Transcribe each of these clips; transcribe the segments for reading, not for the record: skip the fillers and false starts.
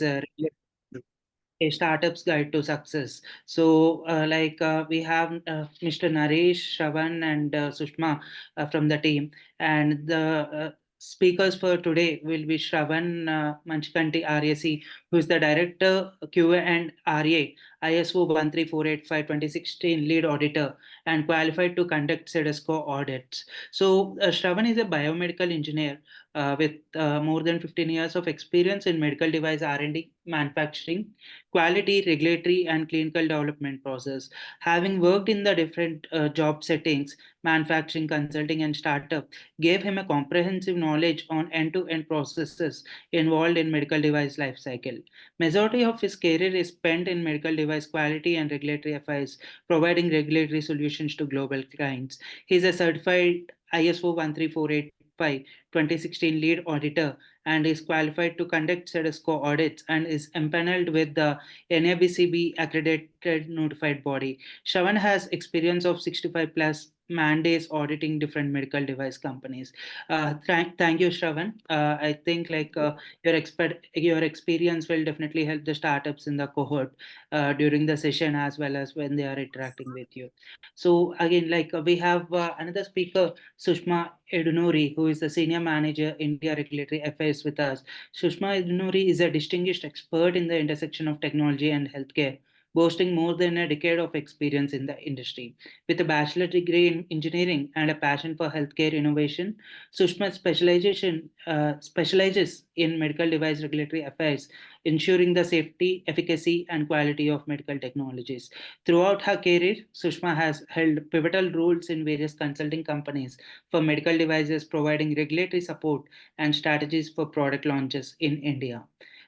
a startup's guide to success. So, we have Mr. Naresh, Shravan, and Sushma from the team, and the speakers for today will be Shravan Manchkanti RAC, who is the Director QA and RA, ISO 13485-2016 lead auditor, and qualified to conduct CDSCO audits. So, Shravan is a biomedical engineer with more than 15 years of experience in medical device R&D manufacturing, quality, regulatory, and clinical development process. Having worked in the different job settings, manufacturing, consulting, and startup, gave him a comprehensive knowledge on end-to-end processes involved in medical device lifecycle. Majority of his career is spent in medical device quality and regulatory affairs, providing regulatory solutions to global clients. He is a certified ISO 13485 2016 lead auditor and is qualified to conduct CDSCO audits and is empaneled with the NABCB accredited notified body. Shravan has experience of 65 plus mandates auditing different medical device companies. Thank you, Shravan. I think your experience will definitely help the startups in the cohort during the session as well as when they are interacting with you. So again, we have another speaker, Sushma Edunori, who is the Senior Manager, India Regulatory Affairs with us. Sushma Edunori is a distinguished expert in the intersection of technology and healthcare, boasting more than a decade of experience in the industry. With a bachelor degree in engineering and a passion for healthcare innovation, Sushma specializes in medical device regulatory affairs, ensuring the safety, efficacy, and quality of medical technologies. Throughout her career, Sushma has held pivotal roles in various consulting companies for medical devices, providing regulatory support and strategies for product launches in India.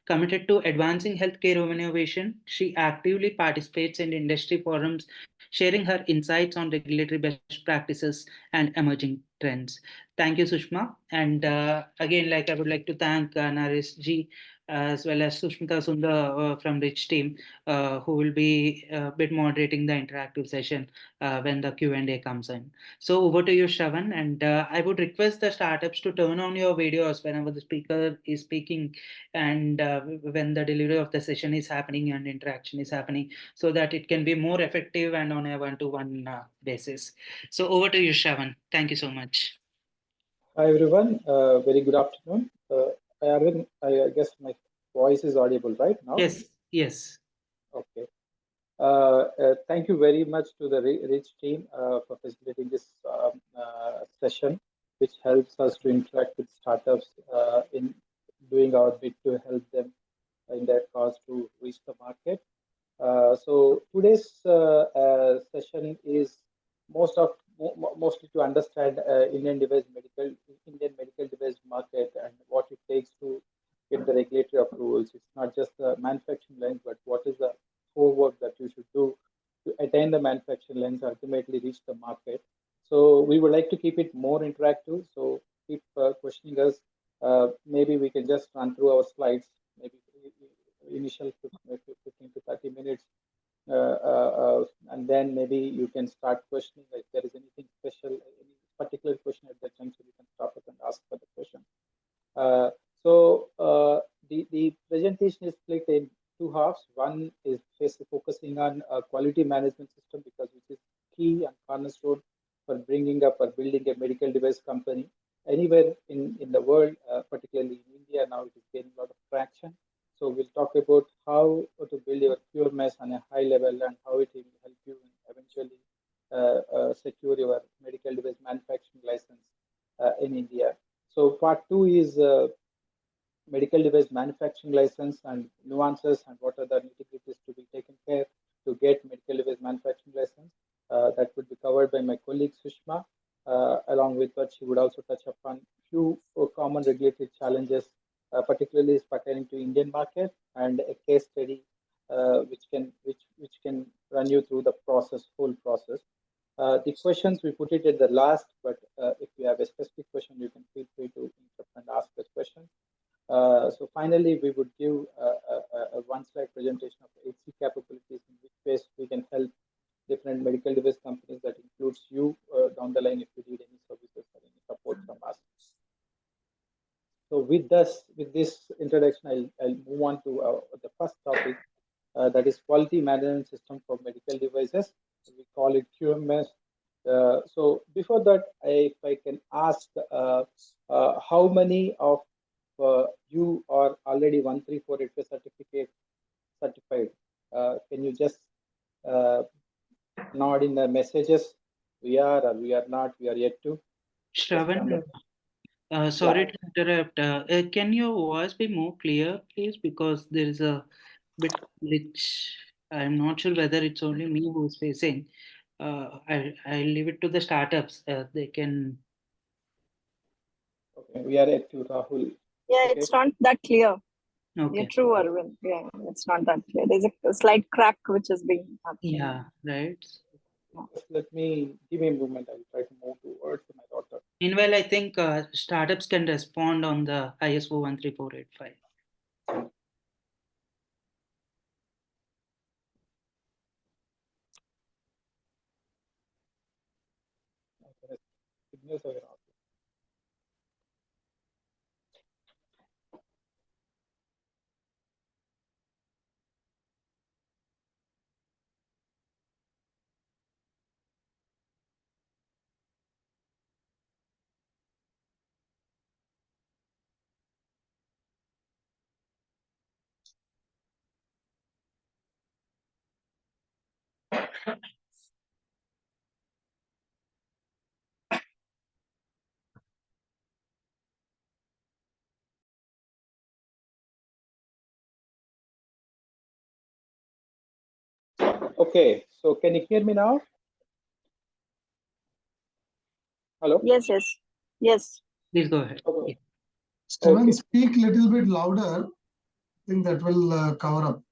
Committed to advancing healthcare innovation, she actively participates in industry forums, sharing her insights on regulatory best practices and emerging trends. Thank you, Sushma. And again, I would like to thank Naresh ji as well as Sushmita Sundar from Rich team, who will be a bit moderating the interactive session when the Q&A comes in. So over to you, Shravan, and I would request the startups to turn on your videos whenever the speaker is speaking and when the delivery of the session is happening and interaction is happening, so that it can be more effective and on a one-to-one basis. So over to you, Shravan. Thank you so much. Hi everyone, very good afternoon. I guess my voice is audible right now? Yes, yes. Okay. Thank you very much to the Rich team for facilitating this session, which helps us to interact with startups in doing our bit to help them in their cause to reach the market. So today's session is mostly to understand Indian medical device market and what it takes to get the regulatory approvals. It's not just the manufacturing lens, but what is the homework that you should do to attain the manufacturing lens, ultimately reach the market. So we would like to keep it more interactive. So keep questioning us. Maybe we can just run through our slides, maybe initial 15 to 30 minutes. And then maybe you can start questioning if there is anything special, any particular question at that time, so you can stop it and ask for the question. The presentation is split in two halves. One is focusing on a quality management system, because this is key and cornerstone for bringing up or building a medical device company anywhere in the world, particularly in India. Now it is gaining a lot of traction. So we'll talk about how to build your QMS on a high level and how it will help you eventually secure your medical device manufacturing license in India. So part two is medical device manufacturing license and nuances and what are the nitty-gritties to be taken care to get medical device manufacturing license. That would be covered by my colleague Sushma, along with what she would also touch upon few common regulatory challenges, particularly pertaining to Indian market, and a case study which can run you through the whole process. The questions we put it at the last, but if you have a specific question, you can feel free to interrupt and ask this question. So finally, we would give a one-slide presentation of 8C capabilities, in which ways we can help different medical device companies. That includes you down the line if you need any services or any support from us. So with with this introduction, I'll move on to the first topic, that is quality management system for medical devices. We call it QMS. So before that, if I can ask, how many of you are already 13485 certified? Can you just nod in the messages? We are or we are not. We are yet to. Shravan, Yeah. sorry to interrupt. Can your voice be more clear, please? Because there is a bit glitch. I'm not sure whether it's only me who's facing. I'll leave it to the startups. They can. Okay. We are yet to Rahul. Yeah, Okay. it's not that clear. You're Okay. true, Arvind. Yeah, it's not that clear. There's a slight crack which is being happening. Yeah, right. Just give me a moment. I'll try to move towards my daughter. Meanwhile, I think startups can respond on the ISO 13485. Signals are off. Okay, so can you hear me now? Hello? Yes, yes, yes. Please go ahead. Okay. Yeah. Steven, Okay. speak little bit louder. I think that will cover up.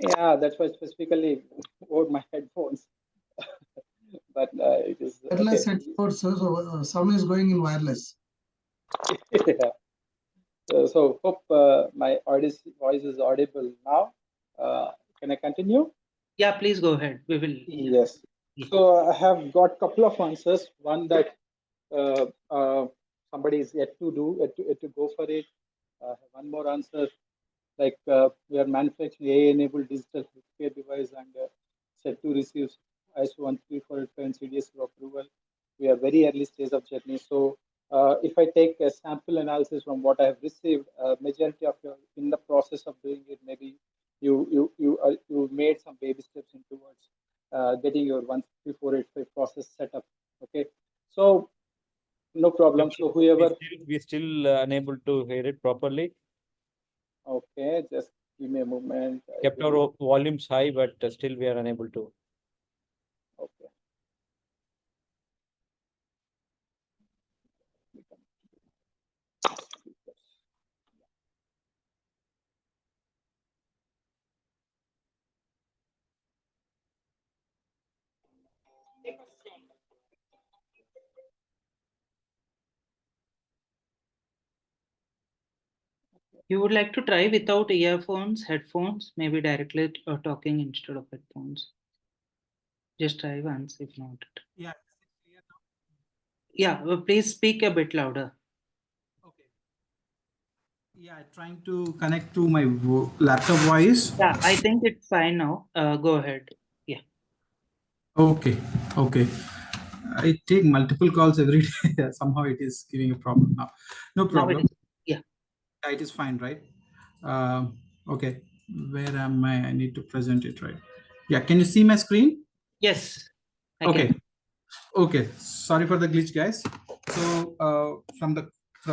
Yeah, that's why specifically wore my headphones. But it is Wireless okay. headphones, so some is going in wireless. Yeah. So hope my voice is audible now. Can I continue? Yeah, please go ahead. We will. Yes. Yeah. So I have got couple of answers. One that uh, uh, somebody is yet to do, yet to go for it. One more answer, like we are manufacturing AI-enabled digital healthcare device and set to receive ISO 13485 and CDSCO approval. We are very early stage of journey. So if I take a sample analysis from what I have received, majority of you in the process of doing it, maybe you made some baby steps in towards getting your 13485 process set up. Okay, so no problem. So whoever, we still unable to hear it properly. okay, just give me a moment. Kept our volumes high, but still we are unable to. Okay. You would like to try without earphones, headphones, maybe directly talking instead of headphones. Just try once, if not. Yeah. Yeah, please speak a bit louder. Okay. Yeah, trying to connect to my laptop voice. Yeah, I think it's fine now. Go ahead. Yeah. Okay. Okay. I take multiple calls every day. Somehow it is giving a problem now. No Now it problem. is. Yeah. It is fine, right? Okay. Where am I? I need to present it, right? Yeah. Can you see my screen? Yes. I Okay. can. Okay, sorry for the glitch, guys. So from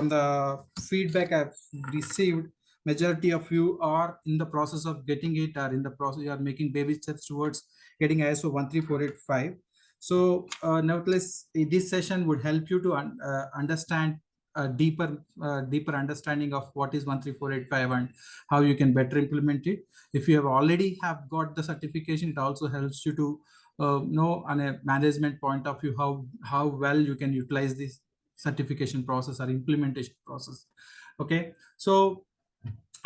the feedback I've received, majority of you are in the process of getting it, or in the process you are making baby steps towards getting ISO 13485. So nevertheless, this session would help you to understand a deeper understanding of what is 13485 and how you can better implement it. If you have already have got the certification, it also helps you to know on a management point of view how well you can utilize this certification process or implementation process. Okay, so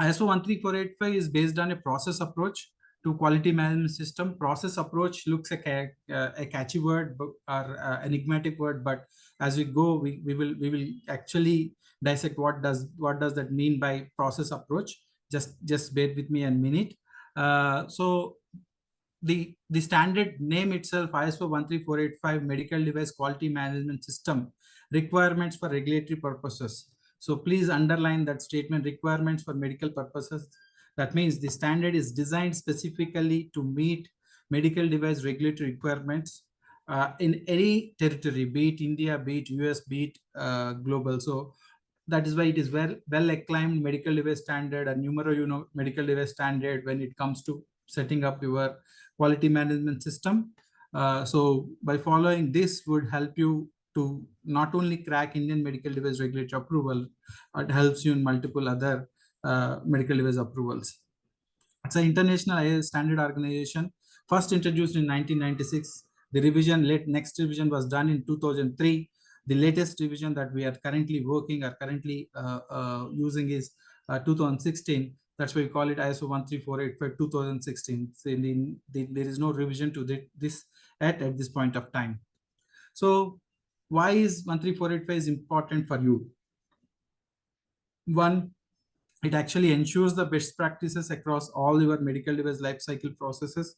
ISO 13485 is based on a process approach to quality management system. Process approach looks like a catchy word or enigmatic word, but as we go, we will actually dissect what does that mean by process approach. Just bear with me a minute. So the standard name itself, ISO 13485 Medical Device Quality Management System, requirements for regulatory purposes. So please underline that statement, requirements for medical purposes. That means the standard is designed specifically to meet medical device regulatory requirements in any territory, be it India, be it US, be it global. So that is why it is well acclaimed medical device standard and numero medical device standard when it comes to setting up your quality management system. So by following this would help you to not only crack Indian medical device regulatory approval, it helps you in multiple other medical device approvals. It's an international IS standard organization, first introduced in 1996. The next revision was done in 2003. The latest revision that we are currently using is 2016. That's why we call it ISO 13485 2016. So there is no revision to this at this point of time. So why is 13485 is important for you? One, it actually ensures the best practices across all your medical device lifecycle processes.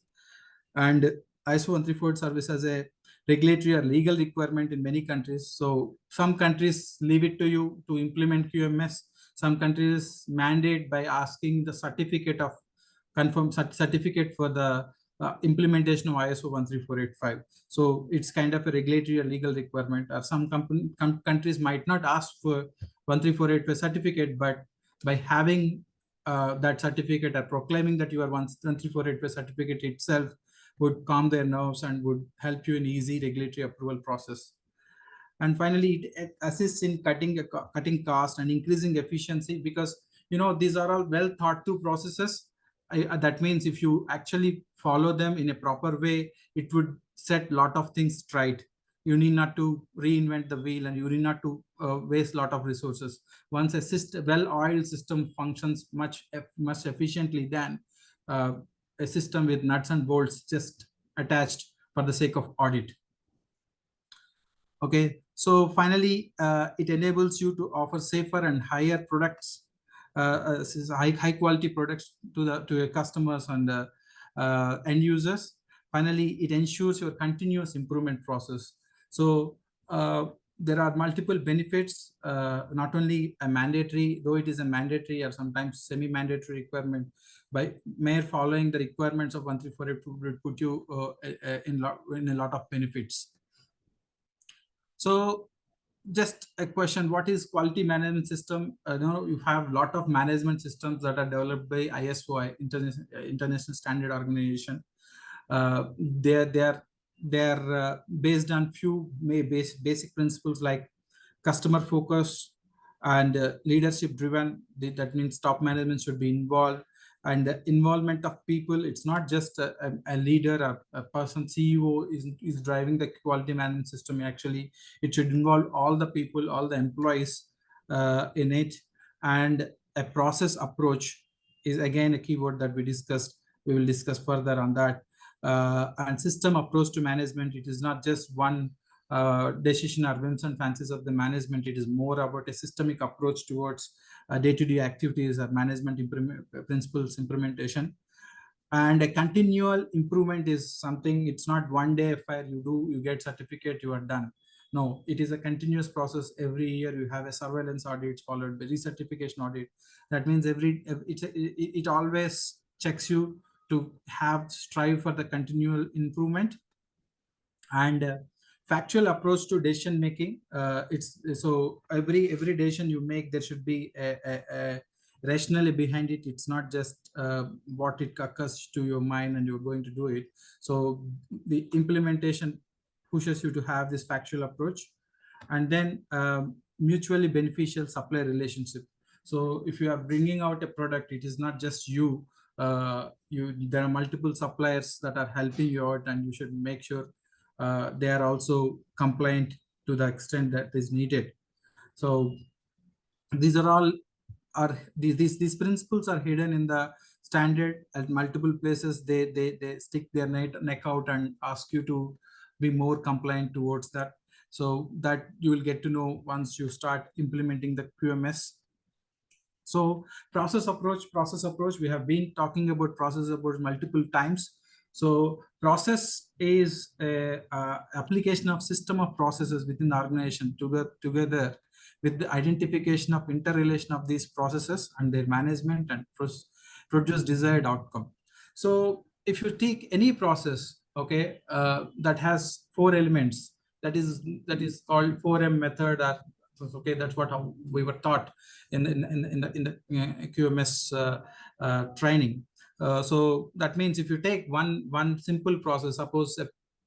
And ISO 134 service as a regulatory or legal requirement in many countries. So some countries leave it to you to implement QMS. Some countries mandate by asking the certificate of certificate for the implementation of ISO 13485. So it's kind of a regulatory or legal requirement. Or some countries might not ask for 13485 certificate, but by having that certificate or proclaiming that you are 13485 certificate itself would calm their nerves and would help you in easy regulatory approval process. And finally, it assists in cutting cost and increasing efficiency, because these are all well thought through processes. That means if you actually follow them in a proper way, it would set a lot of things right. You need not to reinvent the wheel, and you need not to waste a lot of resources. Once a well-oiled system functions much efficiently than a system with nuts and bolts just attached for the sake of audit. Okay, so finally, it enables you to offer safer and higher products, high quality products to your customers and end users. Finally, it ensures your continuous improvement process. So there are multiple benefits, not only a mandatory, though it is a mandatory or sometimes semi-mandatory requirement. By mere following the requirements of 13485 would put you in a lot of benefits. So just a question, what is quality management system? You have a lot of management systems that are developed by ISO, International Standard Organization. They're based on few basic principles like customer focus and leadership driven. That means top management should be involved, and the involvement of people. It's not just a leader or a person, CEO is driving the quality management system. Actually, it should involve all the people, all the employees in it. And a process approach is again a keyword that we discussed. We will discuss further on that. And system approach to management. It is not just one decision or whims and fancies of the management. It is more about a systemic approach towards day-to-day activities or management principles implementation. And a continual improvement is something. It's not one day affair. You get certificate, you are done. No, it is a continuous process. Every year you have a surveillance audit followed by recertification audit. That means it always checks you to strive for the continual improvement. And factual approach to decision making. It's so every decision you make, there should be a rationale behind it. It's not just what it occurs to your mind and you're going to do it. So the implementation pushes you to have this factual approach. And then mutually beneficial supply relationship. So if you are bringing out a product, it is not just you. There are multiple suppliers that are helping you out, and you should make sure they are also compliant to the extent that is needed. So these principles are hidden in the standard at multiple places. They stick their neck out and ask you to be more compliant towards that. So that you will get to know once you start implementing the QMS. So process approach, we have been talking about process approach multiple times. So process is a application of system of processes within the organization together with the identification of interrelation of these processes and their management and produce desired outcome. So if you take any process, okay, that has 4 elements, that is called 4M method, or okay, that's what we were taught in the QMS training. So that means if you take one simple process, suppose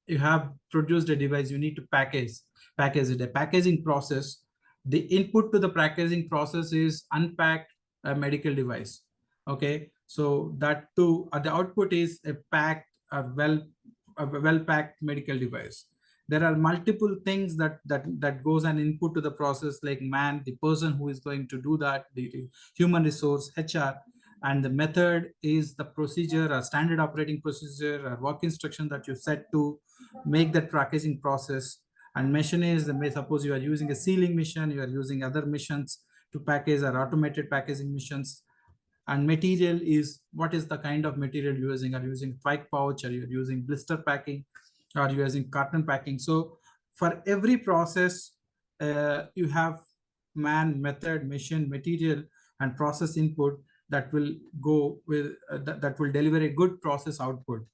you have produced a device, you need to package it. A packaging process, the input to the packaging process is unpacked a medical device. Okay, so that too, the output is a well packed medical device. There are multiple things that goes an input to the process, like the person who is going to do that, the human resource, HR, and the method is the procedure, a standard operating procedure, or work instruction that you set to make that packaging process. And machine is suppose you are using a sealing machine, you are using other machines to package, or automated packaging machines. And material is, what is the kind of material you're using? Are you using spike pouch? Are you using blister packing? Are you using carton packing? So for every process, you have method, machine, material, and process input that will go with that will deliver a good process output.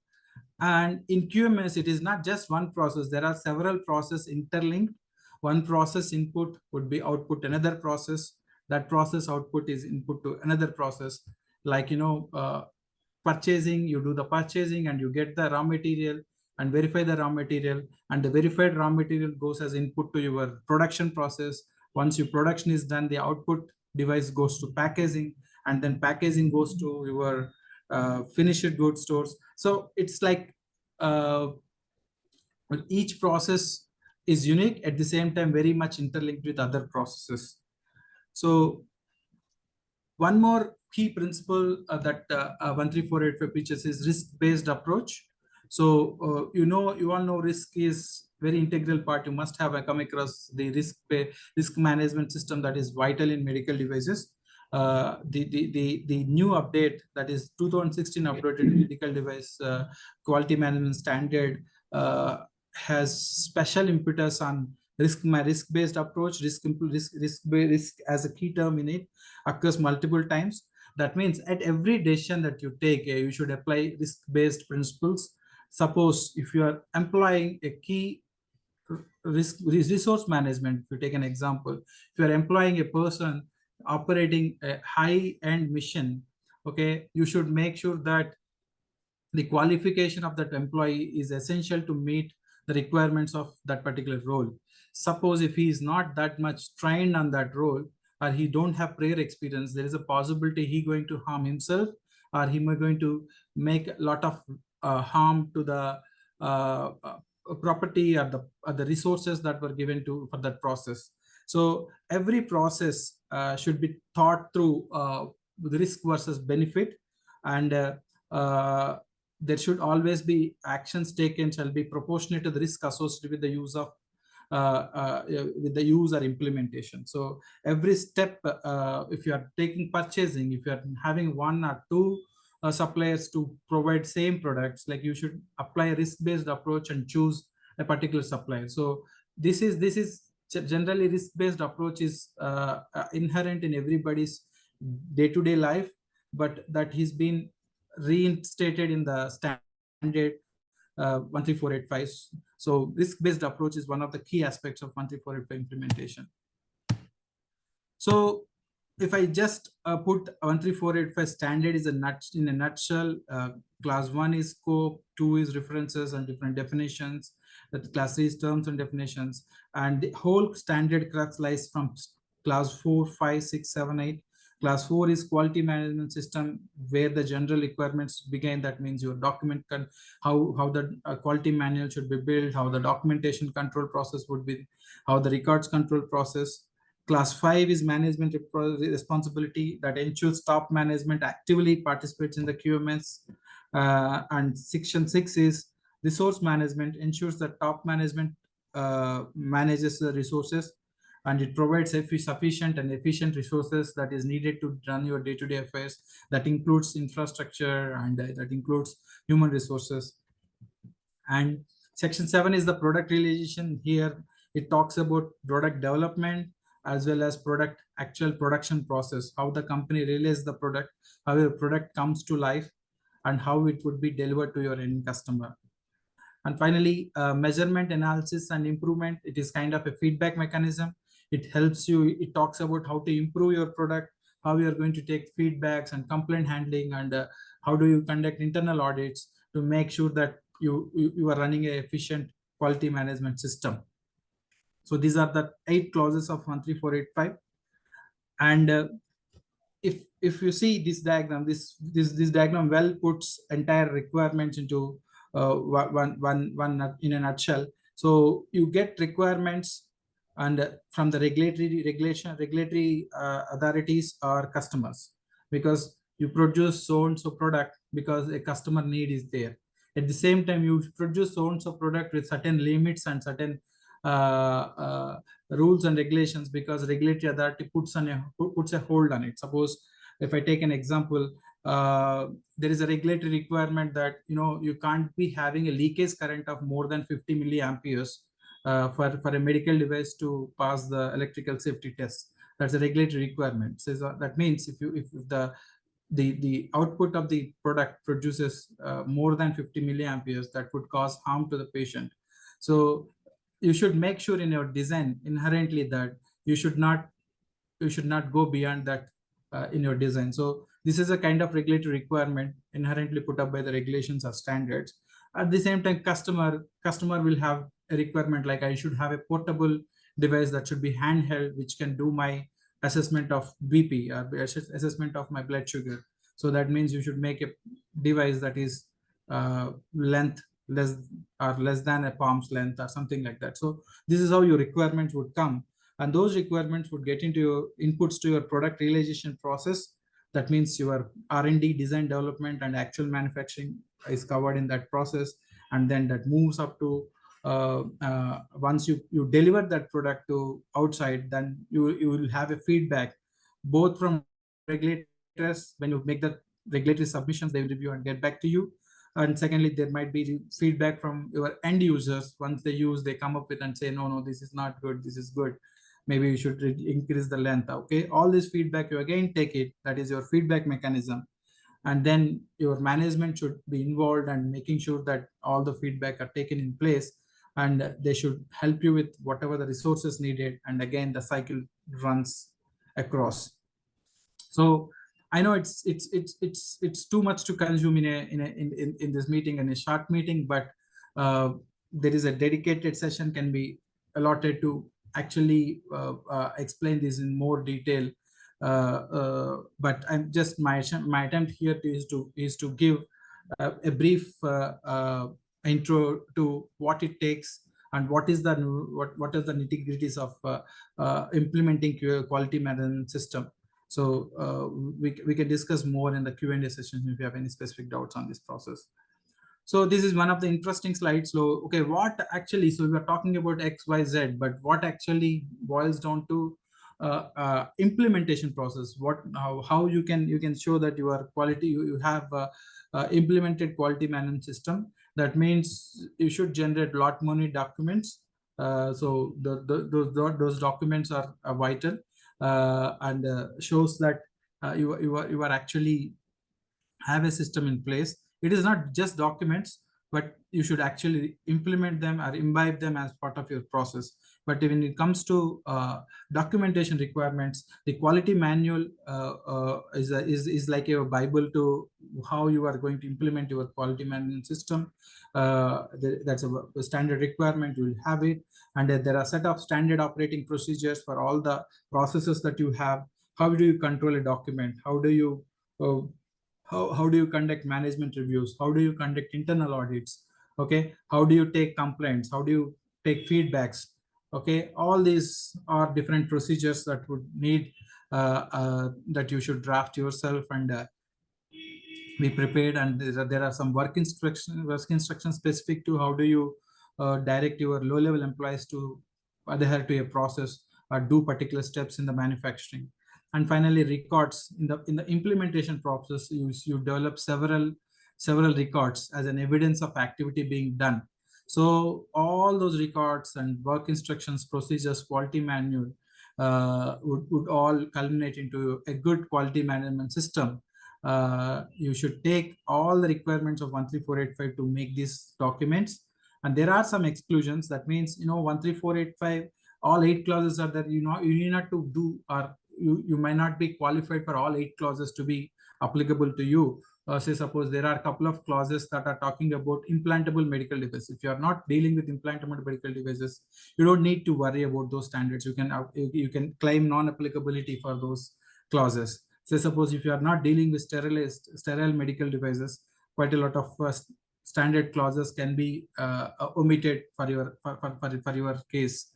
And in QMS, it is not just one process. There are several processes interlinked. One process input would be output another process. That process output is input to another process. Like, purchasing, you do the purchasing and you get the raw material and verify the raw material. And the verified raw material goes as input to your production process. Once your production is done, the output device goes to packaging, and then packaging goes to your finished goods stores. So it's like each process is unique, at the same time very much interlinked with other processes. So one more key principle that 13485 teaches is risk-based approach. So you all know risk is very integral part. You must have come across the risk management system that is vital in medical devices. The new update, that is 2016 updated medical device quality management standard, has special impetus on risk-based approach. Risk as a key term in it occurs multiple times. That means at every decision that you take, you should apply risk-based principles. Suppose if you are employing a key resource management, if you take an example, if you are employing a person operating a high-end mission, okay, you should make sure that the qualification of that employee is essential to meet the requirements of that particular role. Suppose if he is not that much trained on that role, or he don't have prior experience, there is a possibility he going to harm himself, or he may going to make a lot of harm to the property or the resources that were given to for that process. So every process should be thought through the risk versus benefit, and there should always be actions taken shall be proportionate to the risk associated with the use of or implementation. So every step, if you are taking purchasing, if you are having 1 or 2 suppliers to provide same products, like you should apply a risk-based approach and choose a particular supplier. So this is generally risk-based approach is inherent in everybody's day-to-day life, but that has been reinstated in the standard 13485. So risk-based approach is one of the key aspects of 13485 implementation. So if I just put 13485 standard is in a nutshell, class 1 is scope, 2 is references and different definitions, that class 3 is terms and definitions, and the whole standard crux lies from class 4, 5, 6, 7, 8. Class 4 is quality management system, where the general requirements begin. That means your document how the quality manual should be built, how the documentation control process would be, how the records control process. Class 5 is management responsibility, that ensures top management actively participates in the QMS. And section 6 is resource management, ensures that top management manages the resources, and it provides sufficient and efficient resources that is needed to run your day-to-day affairs. That includes infrastructure, and that includes human resources. And section 7 is the product realization. Here it talks about product development as well as actual production process, how the company realizes the product, how the product comes to life, and how it would be delivered to your end customer. And finally, measurement, analysis, and improvement. It is kind of a feedback mechanism. It helps you, it talks about how to improve your product, how you are going to take feedbacks and complaint handling, and how do you conduct internal audits to make sure that you are running an efficient quality management system. So these are the 8 clauses of 13485. And if you see this diagram, this diagram well puts entire requirements into one in a nutshell. So you get requirements and from the regulatory authorities or customers, because you produce so and so product because a customer need is there. At the same time, you produce so and so product with certain limits and certain rules and regulations, because regulatory authority puts a hold on it. Suppose if I take an example, there is a regulatory requirement that you can't be having a leakage current of more than 50 milliamperes for a medical device to pass the electrical safety test. That's a regulatory requirement. So that means if the output of the product produces more than 50 milliamperes, that would cause harm to the patient. So you should make sure in your design inherently that you should not go beyond that in your design. So this is a kind of regulatory requirement inherently put up by the regulations or standards. At the same time, customer will have a requirement like, I should have a portable device that should be handheld, which can do my assessment of BP or assessment of my blood sugar. So that means you should make a device that is length less than a palm's length or something like that. So this is how your requirements would come, and those requirements would get into your inputs to your product realization process. That means your R&D, design, development, and actual manufacturing is covered in that process, and then that moves up to once you deliver that product to outside, then you will have a feedback both from regulators. When you make the regulatory submissions, they will review and get back to you. And secondly, there might be feedback from your end users. Once they come up with and say, no, this is not good, this is good, maybe you should increase the length. Okay, all this feedback, you again take it. That is your feedback mechanism. And then your management should be involved and making sure that all the feedback are taken in place, and they should help you with whatever the resources needed. And again, the cycle runs across. So I know it's too much to consume in this meeting, in a short meeting, but there is a dedicated session can be allotted to actually explain this in more detail. But I'm just my attempt here is to give a brief intro to what it takes and what is the nitty-gritties of implementing quality management system. So we can discuss more in the Q&A session if you have any specific doubts on this process. So this is one of the interesting slides. So okay, what actually, so we are talking about X, Y, Z, but what actually boils down to implementation process. How you can show that your quality, you have implemented quality management system. That means you should generate lot many documents. So those documents are vital and shows that you are actually have a system in place. It is not just documents, but you should actually implement them or imbibe them as part of your process. But when it comes to documentation requirements, the quality manual is like a Bible to how you are going to implement your quality management system. That's a standard requirement. You will have it, and there are a set of standard operating procedures for all the processes that you have. How do you control a document? How do you how do you conduct management reviews? How do you conduct internal audits? Okay, how do you take complaints? How do you take feedbacks? Okay, all these are different procedures that would need that you should draft yourself and be prepared. And there are some work instructions specific to how do you direct your low-level employees to adhere to a process or do particular steps in the manufacturing. And finally, records in the implementation process, you develop several records as an evidence of activity being done. So all those records and work instructions, procedures, quality manual would all culminate into a good quality management system. You should take all the requirements of 13485 to make these documents. And there are some exclusions. That means, 13485, all 8 clauses are there. You need not to do, or you might not be qualified for all 8 clauses to be applicable to you. Say suppose there are a couple of clauses that are talking about implantable medical devices. If you are not dealing with implantable medical devices, you don't need to worry about those standards. You can claim non-applicability for those clauses. Say suppose if you are not dealing with sterile medical devices, quite a lot of standard clauses can be omitted for your case.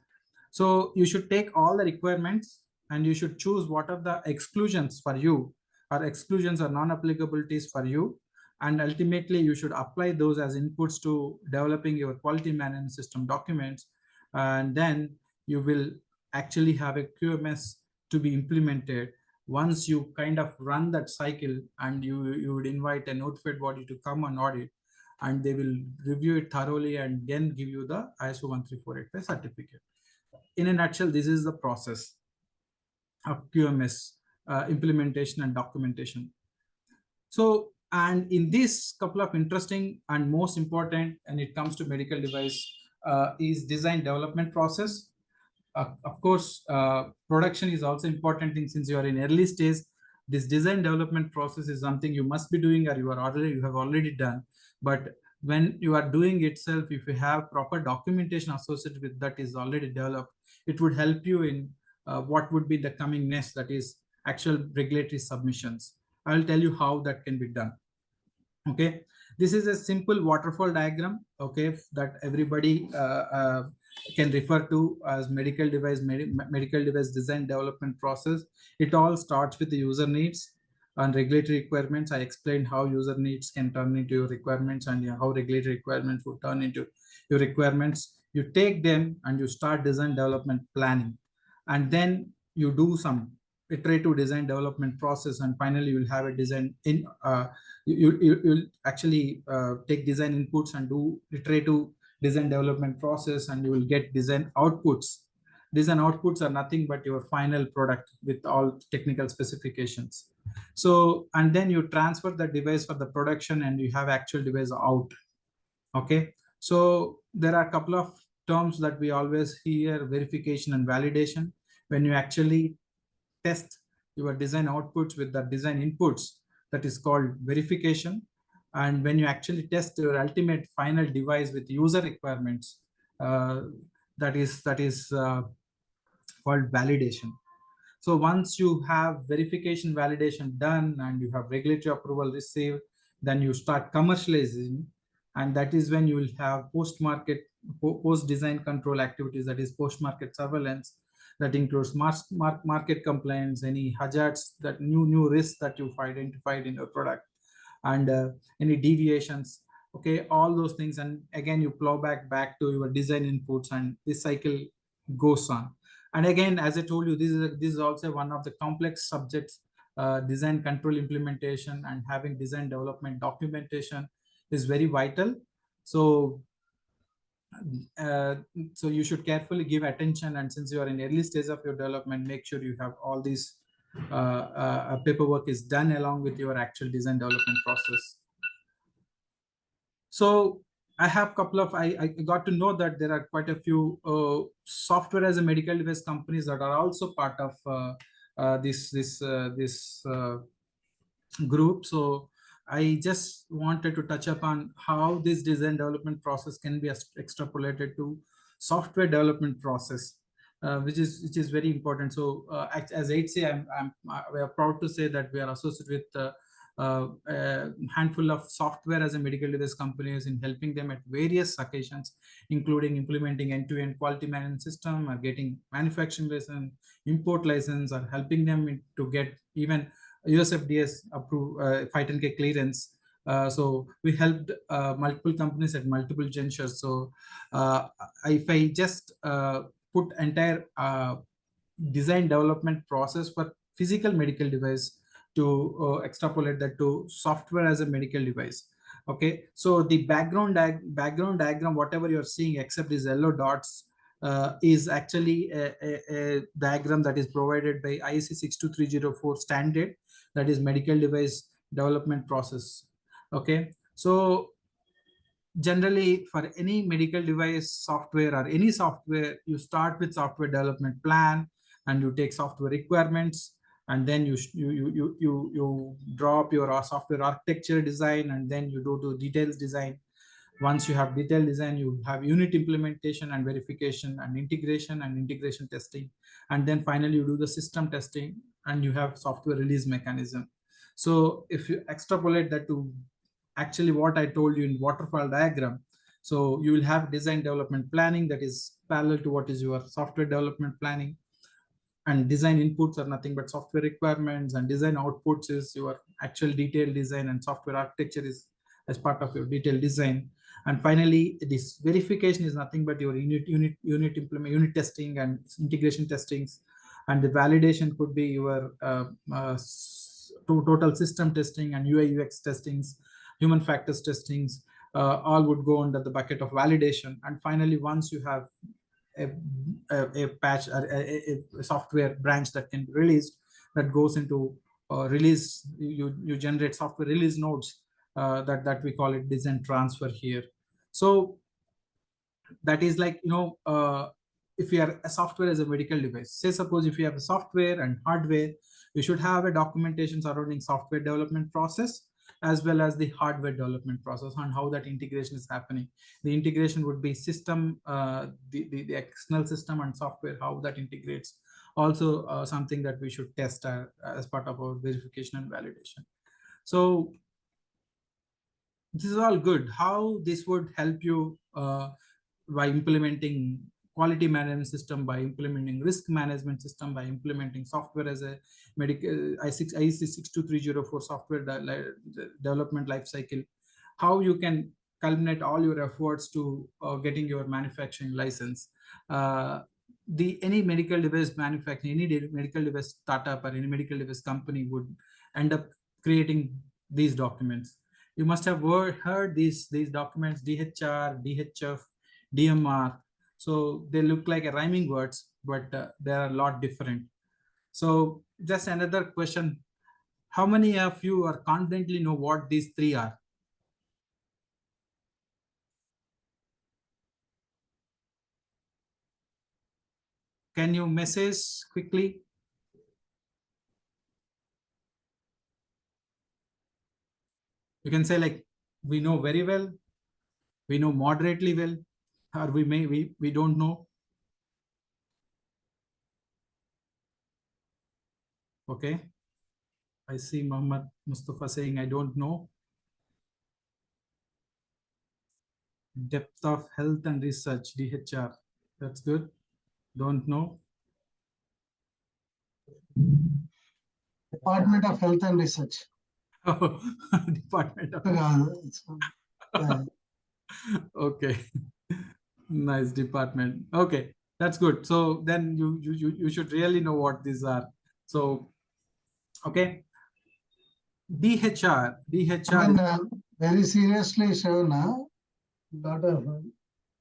So you should take all the requirements and you should choose what are the exclusions for you, or exclusions or non-applicabilities for you. And ultimately, you should apply those as inputs to developing your quality management system documents. And then you will actually have a QMS to be implemented. Once you kind of run that cycle, and you would invite a notified body to come and audit, and they will review it thoroughly and then give you the ISO 13485 certificate. In a nutshell, this is the process of QMS implementation and documentation. So, and in this couple of interesting and most important, and it comes to medical device, is design development process. Of course, production is also important thing. Since you are in early stage, this design development process is something you must be doing, or you have already done. But when you are doing itself, if you have proper documentation associated with that is already developed, it would help you in what would be the coming next, that is actual regulatory submissions. I'll tell you how that can be done. Okay, this is a simple waterfall diagram, okay, that everybody can refer to as medical device design development process. It all starts with the user needs and regulatory requirements. I explained how user needs can turn into your requirements, and how regulatory requirements would turn into your requirements. You take them and you start design development planning, and then you do some iterative design development process, and finally you will have a design in you'll actually take design inputs and do iterative design development process, and you will get design outputs. Design outputs are nothing but your final product with all technical specifications. So, and then you transfer the device for the production, and you have actual device out. Okay, so there are a couple of terms that we always hear: verification and validation. When you actually test your design outputs with the design inputs, that is called verification. And when you actually test your ultimate final device with user requirements, that is called validation. So once you have verification validation done and you have regulatory approval received, then you start commercializing, and that is when you will have post-design control activities, that is post-market surveillance. That includes market complaints, any hazards, that new risks that you've identified in your product, and any deviations. Okay, all those things, and again you plow back to your design inputs, and this cycle goes on. And again, as I told you, this is also one of the complex subjects. Design control implementation and having design development documentation is very vital. So so you should carefully give attention, and since you are in early stage of your development, make sure you have all these paperwork is done along with your actual design development process. So I have a couple of, I got to know that there are quite a few software as a medical device companies that are also part of this group. So I just wanted to touch upon how this design development process can be extrapolated to software development process, which is very important. So as 8C, we are proud to say that we are associated with a handful of software as a medical device companies in helping them at various occasions, including implementing end-to-end quality management system, or getting manufacturing license, import license, or helping them to get even USFDS approved 510K clearance So we helped multiple companies at multiple junctures. So if I just put entire design development process for physical medical device to extrapolate that to software as a medical device. Okay, so the background diagram, whatever you're seeing except these yellow dots, is actually a diagram that is provided by IEC 62304 standard, that is medical device development process. Okay, so generally for any medical device software or any software, you start with software development plan, and you take software requirements, and then you draw up your software architecture design, and then you do to details design. Once you have detailed design, you have unit implementation and verification and integration testing, and then finally you do the system testing, and you have software release mechanism. So if you extrapolate that to actually what I told you in waterfall diagram, so you will have design development planning that is parallel to what is your software development planning, and design inputs are nothing but software requirements, and design outputs is your actual detailed design, and software architecture is as part of your detailed design. And finally, this verification is nothing but your unit testing and integration testings, and the validation could be your total system testing and UI UX testings, human factors testings, all would go under the bucket of validation. And finally, once you have a patch or a software branch that can be released, that goes into release, you generate software release nodes, that we call it design transfer here. So that is like, if you are a software as a medical device, say suppose if you have a software and hardware, you should have a documentation surrounding software development process as well as the hardware development process and how that integration is happening. The integration would be system, the external system and software, how that integrates. Also something that we should test as part of our verification and validation. So this is all good. How this would help you by implementing quality management system, by implementing risk management system, by implementing software as a medical IEC 62304 software development lifecycle, how you can culminate all your efforts to getting your manufacturing license. Any medical device manufacturing, any medical device startup or any medical device company would end up creating these documents. You must have heard these documents: DHR, DHF, DMR. So they look like a rhyming words, but they are a lot different. So just another question: how many of you are confidently know what these three are? Can you message quickly? You can say like, we know very well, we know moderately well, or we don't know. Okay. I see Muhammad Mustafa saying, I don't know. Depth of health and research, DHR. That's good. Don't know. Department of Health and Research. Oh, Department of Yeah. Okay. Nice department. Okay, that's good. So then you should really know what these are. So okay. DHR. I mean, very seriously, Shavana, lot of.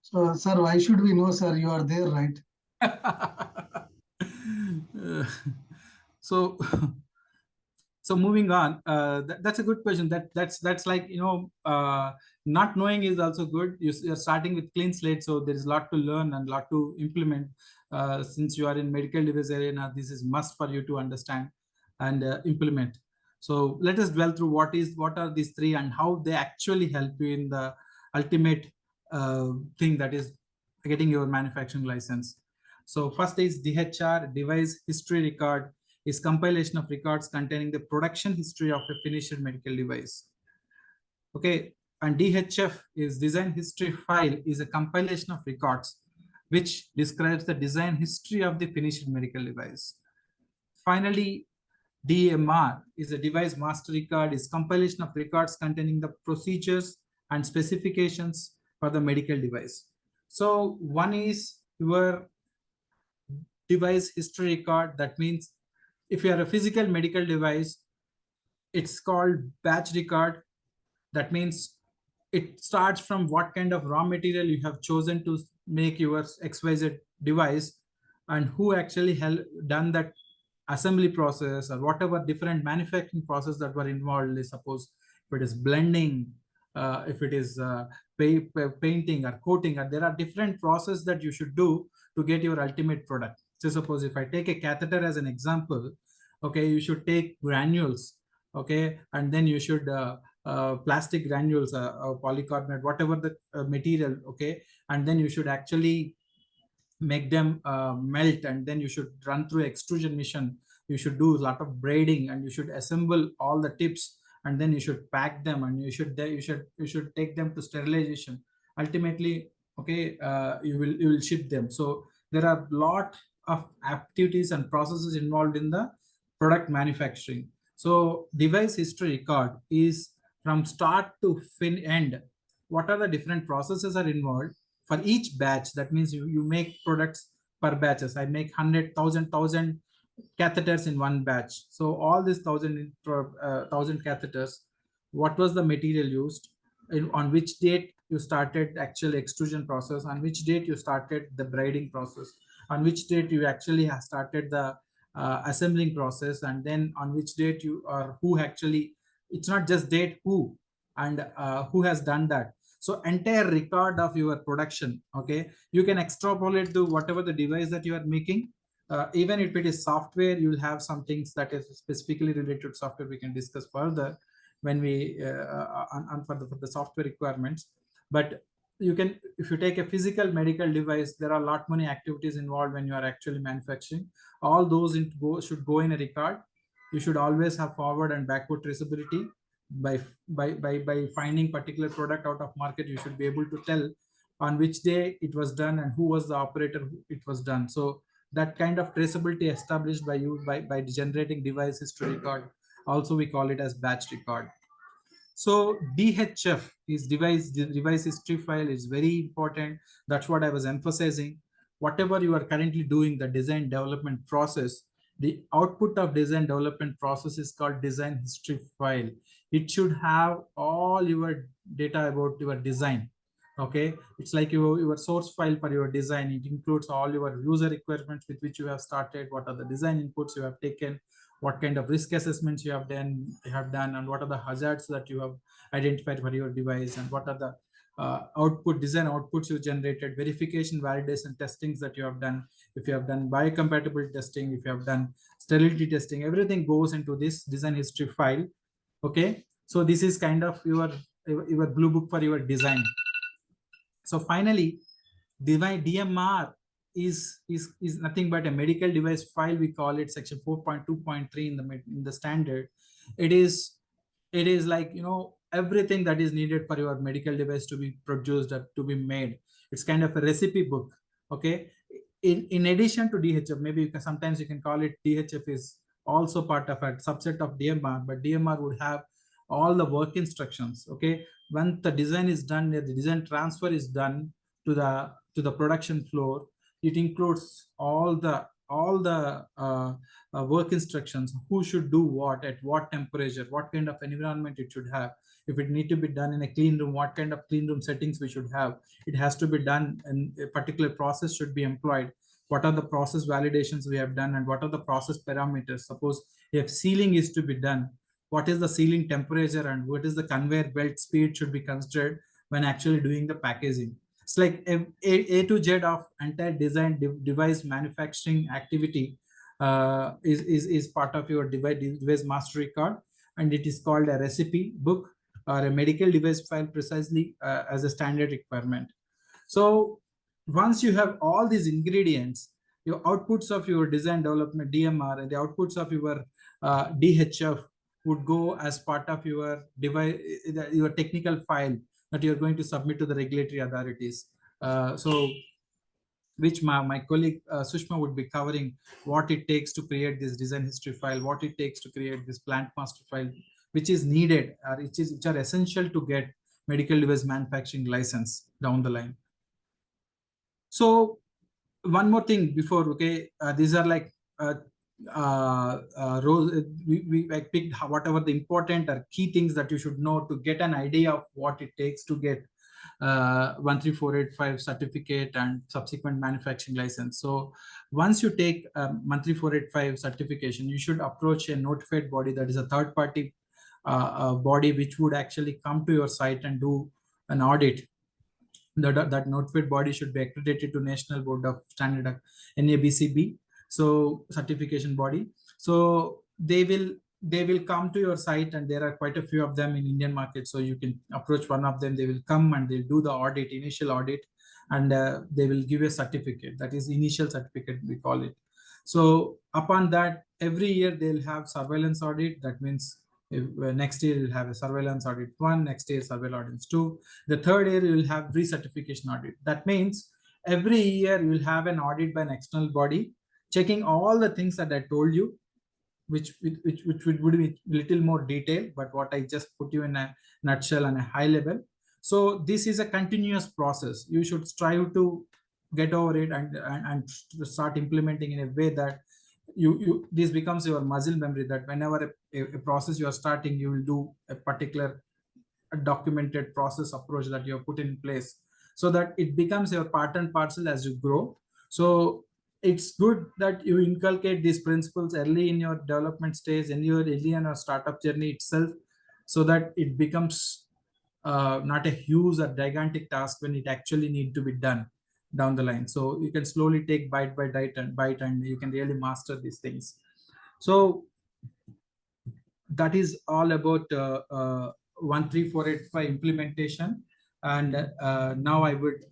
So, sir, why should we know, sir? You are there, right? So so moving on, that's a good question. That's like, not knowing is also good. You're starting with clean slate, so there is a lot to learn and a lot to implement. Since you are in medical device arena, this is must for you to understand and implement. So let us dwell through what are these three and how they actually help you in the ultimate thing, that is getting your manufacturing license. So first is DHR, device history record, is compilation of records containing the production history of a finished medical device. Okay, and DHF is design history file, is a compilation of records which describes the design history of the finished medical device. Finally, DMR is a device master record, is compilation of records containing the procedures and specifications for the medical device. So one is your device history record. That means if you are a physical medical device, it's called batch record. That means it starts from what kind of raw material you have chosen to make your XYZ device, and who actually done that assembly process, or whatever different manufacturing process that were involved. Suppose if it is blending, if it is painting or coating, or there are different processes that you should do to get your ultimate product. So suppose if I take a catheter as an example, okay, you should take granules, okay, and then you should plastic granules, polycarbonate, whatever the material, okay, and then you should actually make them melt, and then you should run through extrusion machine. You should do a lot of braiding, and you should assemble all the tips, and then you should pack them, and you should take them to sterilization. Ultimately, okay, you will ship them. So there are a lot of activities and processes involved in the product manufacturing. So device history record is from start to end. What are the different processes are involved for each batch? That means you make products per batches. I make 100,000 catheters in one batch. So all these 1,000 catheters, what was the material used, on which date you started actual extrusion process, on which date you started the braiding process, on which date you actually have started the assembling process, and then on which date you, or who actually, it's not just date, who, and who has done that. So entire record of your production, okay, you can extrapolate to whatever the device that you are making. Even if it is software, you'll have some things that is specifically related to software. We can discuss further when we for the software requirements. But you can, if you take a physical medical device, there are a lot many activities involved when you are actually manufacturing. All those should go in a record. You should always have forward and backward traceability. By finding particular product out of market, you should be able to tell on which day it was done and who was the operator who it was done. So that kind of traceability established by you by generating device history record, also we call it as batch record. So DHF is device history file, is very important. That's what I was emphasizing. Whatever you are currently doing, the design development process, the output of design development process is called design history file. It should have all your data about your design. Okay, it's like your source file for your design. It includes all your user requirements with which you have started, what are the design inputs you have taken, what kind of risk assessments you have done, and what are the hazards that you have identified for your device, and what are the design outputs you generated, verification, validation, testings that you have done. If you have done biocompatibility testing, if you have done sterility testing, everything goes into this design history file. Okay, so this is kind of your blue book for your design. So finally, DMR is nothing but a medical device file. We call it section 4.2.3 in the standard. It is like, you know, everything that is needed for your medical device to be produced or to be made. It's kind of a recipe book. Okay, in addition to DHF, maybe sometimes you can call it DHF is also part of a subset of DMR, but DMR would have all the work instructions. Okay, when the design is done, the design transfer is done to the production floor, it includes all the work instructions, who should do what, at what temperature, what kind of environment it should have. If it need to be done in a clean room, what kind of clean room settings we should have. It has to be done, and a particular process should be employed. What are the process validations we have done, and what are the process parameters? Suppose if sealing is to be done, what is the sealing temperature, and what is the conveyor belt speed should be considered when actually doing the packaging. It's like A to Z of entire design device manufacturing activity is part of your device master record, and it is called a recipe book or a medical device file, precisely as a standard requirement. So once you have all these ingredients, your outputs of your design development DMR and the outputs of your DHF would go as part of your device, your technical file that you're going to submit to the regulatory authorities. So which my colleague Sushma would be covering, what it takes to create this design history file, what it takes to create this plant master file, which is needed, or which are essential to get medical device manufacturing license down the line. So one more thing before, okay, these are like rows. We like picked whatever the important or key things that you should know to get an idea of what it takes to get 13485 certificate and subsequent manufacturing license. So once you take 13485 certification, you should approach a notified body, that is a third party body, which would actually come to your site and do an audit. That notified body should be accredited to National Board of Standard, NABCB, so certification body. So they will come to your site, and there are quite a few of them in Indian market. So you can approach one of them. They will come and they'll do the audit, initial audit, and they will give a certificate. That is initial certificate, we call it. So upon that, every year they'll have surveillance audit. That means if, next year you'll have a surveillance audit 1, next year surveillance 2. The third year you will have recertification audit. That means every year you will have an audit by an external body, checking all the things that I told you, which would be a little more detailed, but what I just put you in a nutshell and a high level. So this is a continuous process. You should strive to get over it and start implementing in a way that this becomes your muscle memory, that whenever a process you are starting, you will do a particular documented process approach that you have put in place, so that it becomes your part and parcel as you grow. So it's good that you inculcate these principles early in your development stage, in your early in your startup journey itself, so that it becomes not a huge or gigantic task when it actually need to be done down the line. So you can slowly take bite by bite, and you can really master these things. So that is all about 13485 implementation. And now I would